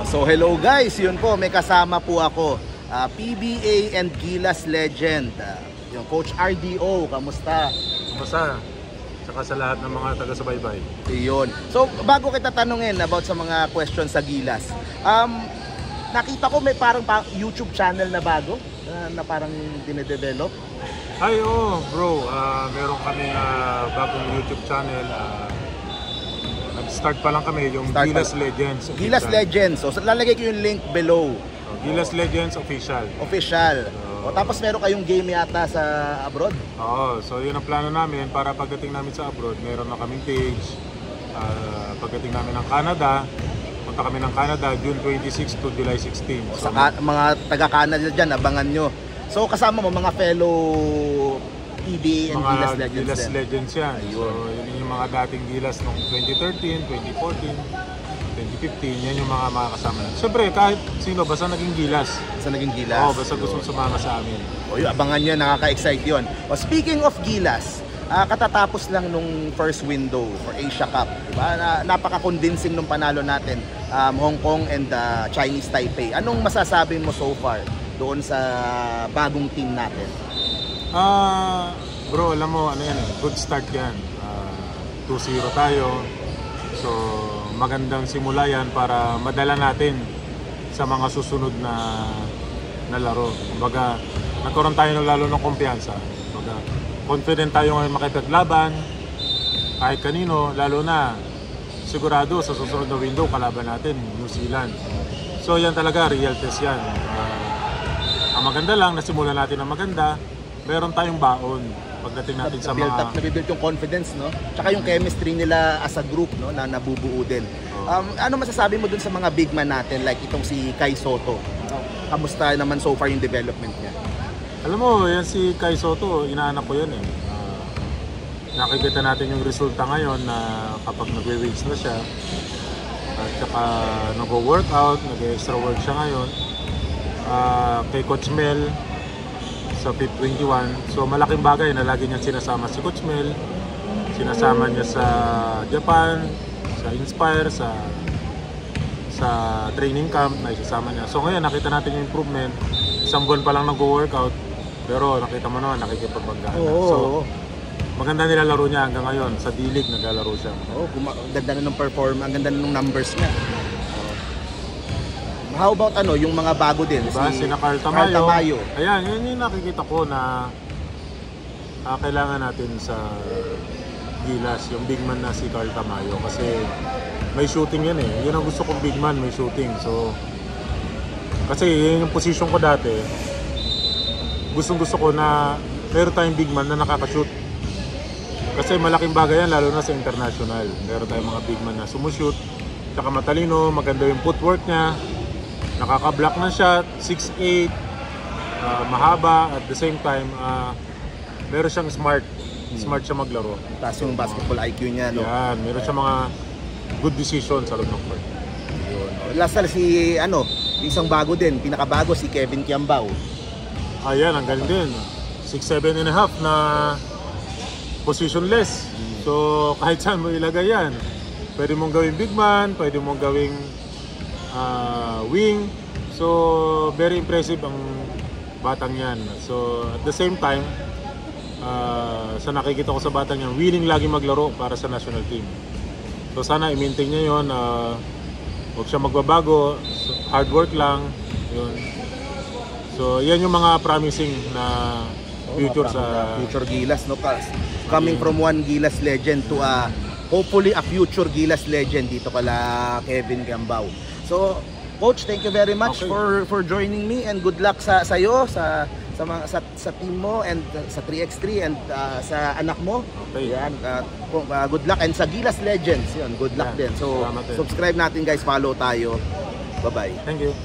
So hello guys, yun po, may kasama po ako, PBA and Gilas legend, yung Coach RDO, kamusta? Kamusta? Saka sa lahat ng mga taga-subaybay. Yun. So bago kita tanungin about sa mga questions sa Gilas, nakita ko may parang YouTube channel na bago na parang dinedevelop. Ay oo bro, meron kami bagong YouTube channel. Nag-start pa lang kami, yung Gilas Legends. Gilas Legends. So lalagay ko yung link below. Gilas Legends Official. Tapos meron kayong game yata sa abroad? Oo, so yun ang plano namin para pagdating namin sa abroad, meron na kaming page. Pagdating namin ng Canada, punta kami ng Canada June 26 to July 16. So, sa mga taga-Canada dyan, abangan nyo. So kasama mo mga fellow PBA and Gilas Legends yan. Ayun. So yun yung mga dating Gilas noong 2013, 2014, 2015, yan yung mga kasama. Siyempre kahit sino, basta naging Gilas. Oo, basta gustong sumama sa amin. O yun, abangan nyo, nakaka-excite yun. O, speaking of Gilas, katatapos lang nung first window for Asia Cup. Diba? Napaka-convincing nung panalo natin, Hong Kong and Chinese Taipei. Anong masasabi mo so far doon sa bagong team natin? Bro, alam mo, ano yan, good start yan. 2-0 tayo. So, magandang simula yan para madala natin sa mga susunod na laro. Kumbaga, nagkaroon tayo lalo ng kumpiyansa. Kumbaga, confident tayo ngayon makipaglaban kahit kanino, lalo na sigurado sa susunod na window kalaban natin, New Zealand. So, yan talaga, real test yan. Ang maganda lang, nasimulan natin ang maganda, meron tayong baon pagdating natin sa mga... Nabibuild yung confidence, no? Tsaka yung chemistry nila as a group, no? Na nabubuo din. Ano masasabi mo dun sa mga big man natin, like itong si Kai Sotto? Kamusta naman so far yung development niya? Alam mo, yan si Kai Sotto, inaanak ko yan eh. Nakikita natin yung resulta ngayon na kapag nagwe-weights na siya, at saka nag-workout, nag-extra work siya ngayon. Kay Coach Mel, sa Fit 21. So malaking bagay na lagi niya sinasama si Coach Mel. Sinasama niya sa Japan, sa Inspire, sa training camp na isasama niya. So ngayon nakita natin yung improvement. Isang buwan pa lang nag-workout, pero nakita mo naman nakikipagbanggaan. So maganda nilalaro niya hanggang ngayon. Sa D-League naglalaro siya. Ganda na ng performance, ang ganda na ng numbers niya. How about yung mga bago din? Diba? Sina Carl Tamayo. Ayan, yun yung nakikita ko na kailangan natin sa Gilas, yung big man na si Carl Tamayo. Kasi may shooting yan eh. Yun ang gusto kong big man, may shooting. So, kasi yun yung position ko dati. Gustong gusto ko na meron tayong big man na nakakashoot. Kasi malaking bagay yan, lalo na sa international. Meron tayong mga big man na sumushoot. Tsaka matalino, maganda yung footwork niya. Nakaka-block ng shot, 6'8", mahaba, at the same time, meron siyang smart siya maglaro. Taas yung basketball IQ niya, no? Yan, meron siyang mga good decisions sa loob ng court. Last na si, isang bago din, pinakabago, si Kevin Kiambao. Ayan, ang galing din. 6'7.5" na positionless. So, kahit saan mo ilagay yan. Pwede mong gawing big man, pwede mong gawing wing. So very impressive ang batang yan. So at the same time, sa nakikita ko sa batang yan, willing lagi maglaro para sa national team. So sana i-maintain niya yun. Huwag siya magbabago, hard work lang yun. So yan yung mga promising na future sa future Gilas, no? Coming from one Gilas legend to hopefully a future Gilas legend dito kala Kevin Kiambao. So, Coach, thank you very much for joining me, and good luck sa iyo, sa team mo, and sa 3x3 and sa anak mo. Yan, good luck, and sa Gilas Legends, yun, good luck din. So, subscribe natin guys, follow tayo. Bye-bye. Thank you.